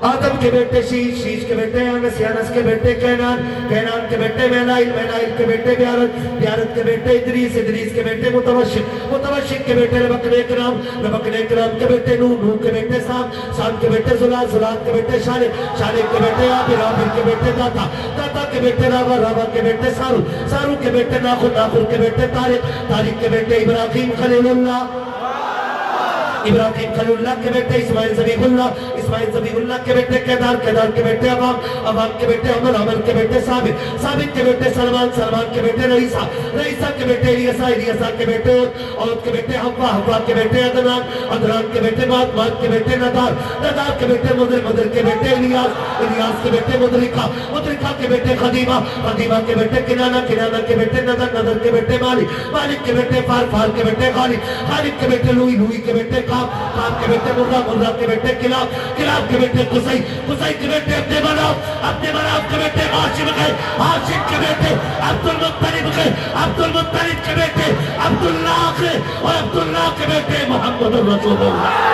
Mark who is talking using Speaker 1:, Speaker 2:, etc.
Speaker 1: آدم کے بیٹے شیش، شیش کے بیٹے انس، انس کے بیٹے کینان، کینان کے بیٹے مینائل، مینائل کے بیٹے بیارت، بیارت کے بیٹے ادریس، ادریس کے بیٹے متوشق، متوشق کے بیٹے ربقن اکرام، ربقن اکرام کے بیٹے نوح، نوح کے بیٹے سام، سام کے بیٹے زلال، زلال کے بیٹے شالق، شالق کے بیٹے عابر، عابر کے بیٹے داتا، داتا کے بیٹے راوا، راوا کے بیٹے سارو، سارو کے بیٹے ناخر، ناخر کے بیٹے طارق، طارق کے بیٹے ابراہیم خلیل اللہ، ابراہیم خلیل اللہ کے بیٹے اسماعیل ذبیح اللہ، اسماعیل ذبیح اللہ کے بیٹے کیدار، کیدار کے بیٹے عوام، عوام کے بیٹے عمر، عمر کے بیٹے ثابت، ثابت کے بیٹے سلمان، سلمان کے بیٹے رئیسہ، رئیسہ کے بیٹے الیسا، الیسا کے بیٹے عود کے بیٹے حوا، حوا کے بیٹے عدنان، عدنان کے بیٹے مات، مات کے بیٹے ندار، ندار کے بیٹے مدر، مدر کے بیٹے الیاس، الیاس کے بیٹے مدرکہ، مدرکہ کے بیٹے خدیمہ، خدیمہ کے بیٹے کنانہ، کنانہ کے بیٹے نظر، نظر کے بیٹے مالک، مالک کے بیٹے فار، فار کے بیٹے غالب، غالب کے بیٹے لوئی، لوئی کے بیٹے کام کے بیٹے مرہ، مرہ کے بیٹے کلاب، کلاب کے بیٹے قصی، قصی کے بیٹے اپنے مناف کے بیٹے ہاشم گئے، ہاشم کے بیٹے عبد المطلب گئے، عبد المطلب کے بیٹے عبداللہ گئے، اور عبداللہ کے بیٹے محمد الرسول اللہ۔